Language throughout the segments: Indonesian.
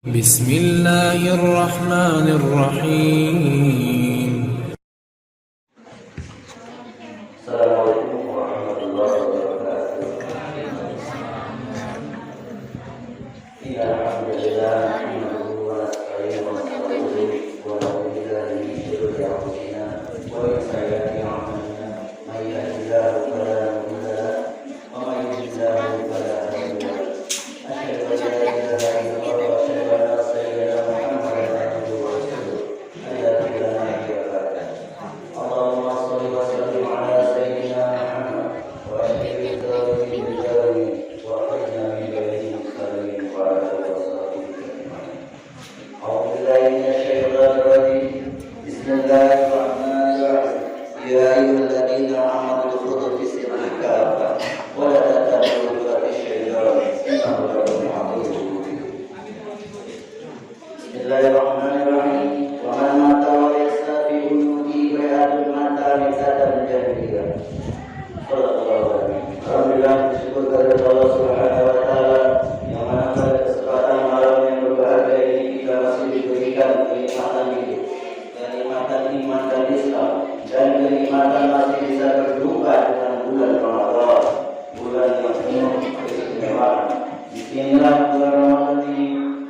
بسم الله الرحمن الرحيم. السلام عليكم ورحمة الله وبركاته. إن الحمد لله نحمده ونستعينه ونستغفره ونعوذ بالله من شرور أنفسنا ومن سيئات أعمالنا. من يهده الله فلا مضل له ومن يضلل فلا هادي له. أشهد أن لا إله إلا الله وأشهد أن سيدنا محمدا عبده ورسوله. ألا إله إلا الله. اللهم صل وسلم على سيدنا محمد وأشهد الظالمين بالظالمين وأخرجنا من بينهم السالمين وعلى آله وصحبه أجمعين. أعوذ بالله من الشيطان الرجيم. بسم الله الرحمن الرحيم. يا أيها الذين آمنوا ادخلوا في السلم كافة ولا تتبعوا خطوات الشيطان إنه لكم عدو مبين. بسم الله الرحمن الرحيم. ومن مات وليس في بيوته بيات مات مثالا جاهليا. Alhamdulillah, bersyukur kepada Allah Subhanahu wa Ta'ala yang mana pada kesempatan malam yang berbahagia ini kita masih diberikan kenikmatan hidup, kenikmatan iman dan Islam, dan kenikmatan masih bisa berjumpa dengan bulan Ramadan, bulan yang penuh keistimewaan. Disinilah bulan Ramadan ini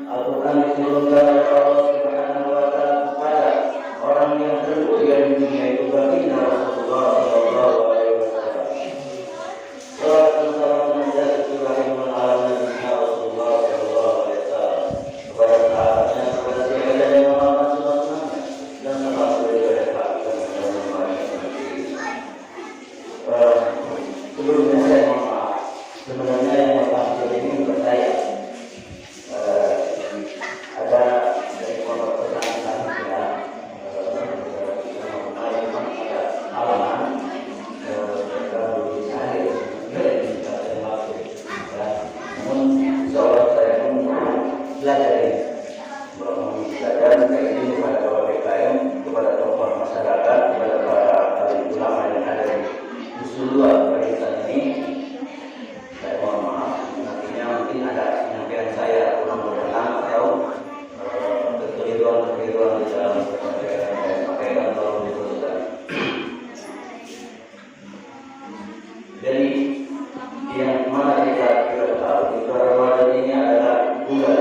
Al-Quran diturunkan oleh Allah Subhanahu wa Ta'ala kepada orang yang termulia di dunia itu baginda Rasulullah Sallallahu Alaihi Wasallam. Salam dan salam menjadi Tuhan alam Nabi Rasulullah Sallallahu Alaihi Wasallam kepada sahabatnya, kepada siapa yang mengamalkan sunnah-sunnahnya dan termasuk daripada hak dan masyarakat. Sebelumnya saya mohon maaf. Sebenarnya yang bermaksud ini bukan saya. Ada dari pondok pesantren ya, halaman baru saya namun seolah saya pun belajar ini belajar kayak ini kepada Bapak BKM, kepada tokoh masyarakat, kepada para alim ulama yang ada di Usulullah barisan ini. Saya mohon maaf, nantinya mungkin ada penyampaian saya kurang berkenan atau kekeliruan di dalam sampaikan, tolong diluruskan. Jadi yang mana kita tahu di Ramadan ini adalah bulan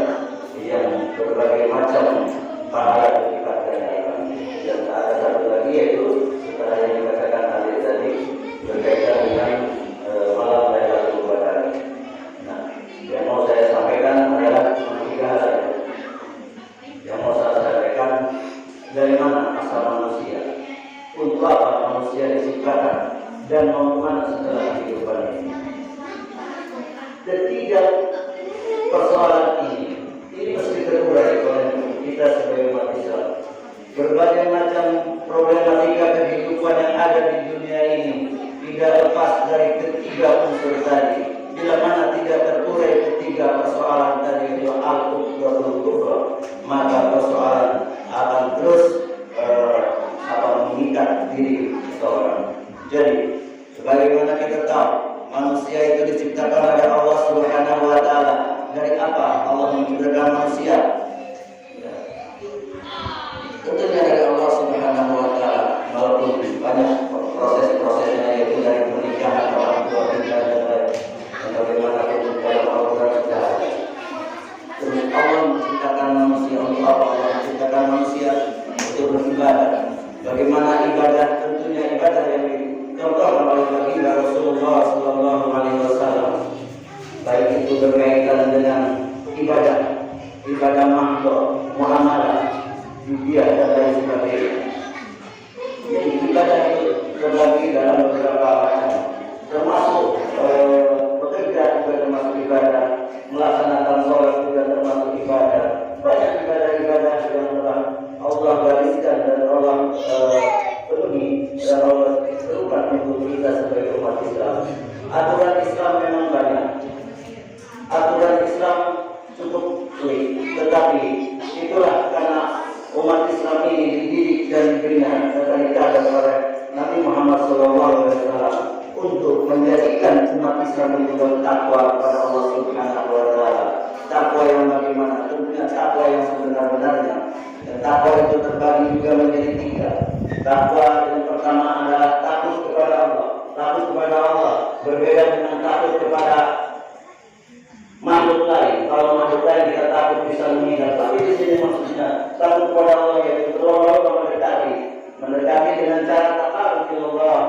yang berbagai macam pahala dilibatkannya, dan ada satu lagi yaitu setelah yang dikatakan tadi berkaitan dengan malam Lailatul Qadar. Nah, yang mau saya sampaikan adalah tiga hal. Yang mau saya sampaikan, dari mana asal manusia, untuk apa manusia diciptakan, dan mau kemana setelah kehidupan ini. Ketiga persoalan ini mesti terurai oleh kita sebagai umat Islam. Berbagai macam problematika kehidupan yang ada di dunia ini tidak lepas dari ketiga unsur tadi. Bila mana tidak terurai ketiga persoalan tadi itu al-qudratul kubra, maka persoalan akan terus mengikat diri seseorang. Jadi, sebagaimana kita tahu, manusia itu diciptakan oleh Allah Subhanahu wa Ta'ala. Dari apa Allah menciptakan manusia? Ya. Tentunya dari Allah Subhanahu wa Ta'ala. Walaupun banyak proses-prosesnya, yaitu dari pernikahan orang tua kita dan lain. Dan bagaimana itu dalam Al-Quran sudah ada. Terus Allah menciptakan manusia untuk apa? Allah menciptakan manusia untuk beribadah. Bagaimana ibadah? Tentunya ibadah yang dicontohkan oleh baginda Rasulullah Sallallahu Alaihi Wasallam. Baik itu berkaitan dengan ibadah mahdoh, muamalah, judiyah dan lain sebagainya. Jadi ibadah itu terbagi dalam beberapa macam, termasuk bekerja juga termasuk ibadah, melaksanakan sholat juga termasuk ibadah. Banyak ibadah-ibadah yang telah Allah gariskan dan Allah penuhi dan Allah berikan untuk kita sebagai umat Islam. Aturan Islam memang banyak. Aturan Islam cukup sulit, tetapi itulah karena umat Islam ini dididik dan dibina serta dikadang oleh Nabi Muhammad SAW untuk menjadikan umat Islam ini bertakwa kepada Allah Subhanahu wa Ta'ala. Takwa yang bagaimana? Tentunya takwa yang sebenar-benarnya. Dan takwa itu terbagi juga menjadi tiga. Takwa yang pertama adalah takut kepada Allah. Takut kepada Allah berbeda dengan takut kepada makhluk lain. Kalau makhluk lain kita takut bisa menghindar, tapi di sini maksudnya takut kepada Allah yaitu terlalu mendekati dengan cara takut kepada Allah,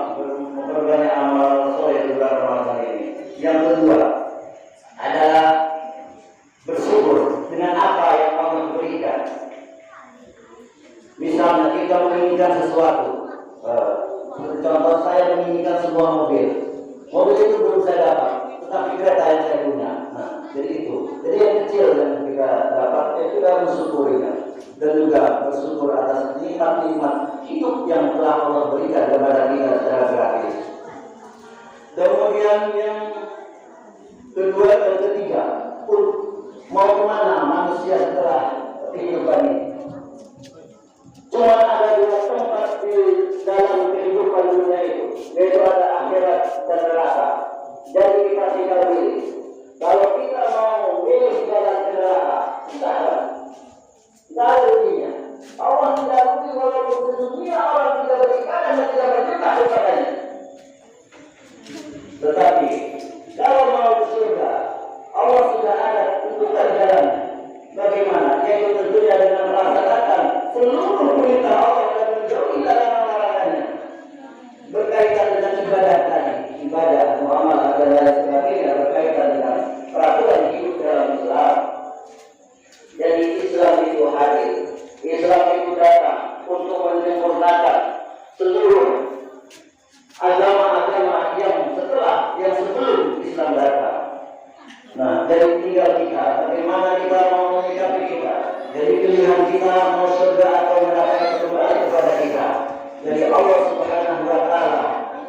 memperbanyak amal soleh di bulan Ramadan ini. Yang kedua adalah bersyukur dengan apa yang Allah berikan. Misalnya kita menginginkan sesuatu, contoh saya menginginkan sebuah mobil itu belum saya dapat, tetapi kereta yang saya punya. Nah, jadi itu. Jadi yang kecil yang kita dapat, kita bersyukurinya dan juga bersyukur atas nikmat-nikmat hidup yang telah Allah berikan kepada kita secara gratis. Kemudian yang kedua dan ketiga, mau kemana manusia setelah kehidupan ini? Cuma ada dua tempat di dalam kehidupan dunia itu, yaitu ada akhirat dan neraka. Jadi kita tinggal pilih. Kalau kita mau milih jalan ke neraka, tidak ada ruginya. Allah tidak rugi walaupun di dunia orang tidak beribadah dan tidak berdoa kepadanya. Tetapi kalau mau ke surga, Allah sudah ada tuntutan jalan. Bagaimana? Yaitu tentunya dengan melaksanakan seluruh perintah Allah dan menjauhi larangan-larangannya berkaitan dengan ibadah tadi, ibadah, muamalah dan lain sebagainya berkaitan dengan peraturan hidup dalam Islam. Jadi Islam itu hadir, Islam itu datang untuk menyempurnakan seluruh agama-agama yang sebelum Islam datang. Nah, jadi tinggal kita, bagaimana kita mau menyikapi kita. Jadi pilihan kita mau surga atau neraka kembali kepada kita. Jadi Allah Subhanahu wa Ta'ala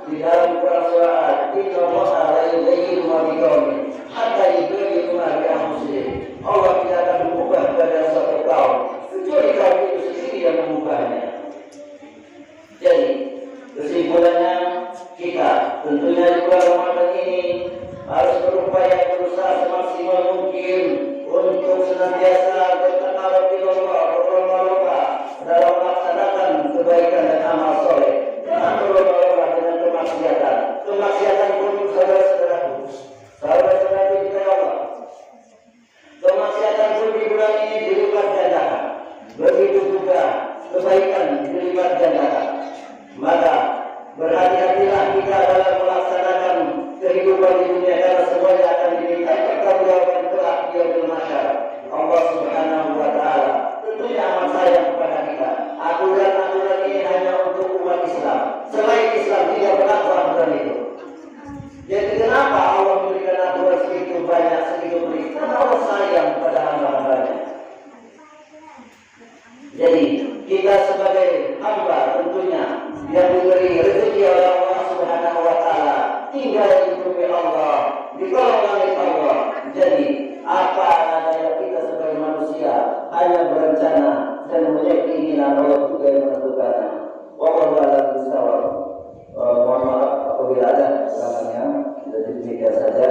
di dalam Quran Inna Allah la yughayyiru ma biqaumin hatta yughayyiru ma bi anfusihim. Allah tidak akan mengubah pada suatu kaum kecuali kaum itu sendiri yang mengubahnya. Jadi kesimpulannya kita tentunya di bulan Ramadan ini harus berupaya berusaha semaksimal mungkin untuk senantiasa bertakwa berlomba-lomba dalam melaksanakan kebaikan dan amal soleh. Jangan berlomba-lomba dengan kemaksiatan. Kemaksiatan pun saudara-saudaraku kita ya Allah. Kemaksiatan pun di bulan ini dilipat gandakan. Begitu juga kebaikan dilipat gandakan. Maka berhati-hatilah kita dalam melaksanakan kehidupan di dunia karena semuanya akan diminta pertanggungjawaban kelak di yaumil mahsyar. Allah Subhanahu wa Ta'ala tentunya amat sayang kepada kita. Aturan-aturan ini hanya untuk umat Islam. Selain Islam tidak berlaku aturan itu. Jadi kenapa Allah memberikan aturan segitu banyak, segitu beri? Karena Allah sayang kepada hamba-hambanya. Jadi kita sebagai hamba tentunya yang diberi rezeki oleh Allah Subhanahu wa Ta'ala tinggal di bumi Allah, di kolong langit Allah. Jadi apa adanya kita sebagai manusia hanya berencana dan mempunyai keinginan Allah juga yang menentukannya. Wallahu a'lam bishawab. Mohon maaf apabila ada kesalahannya. Jadi demikian saja.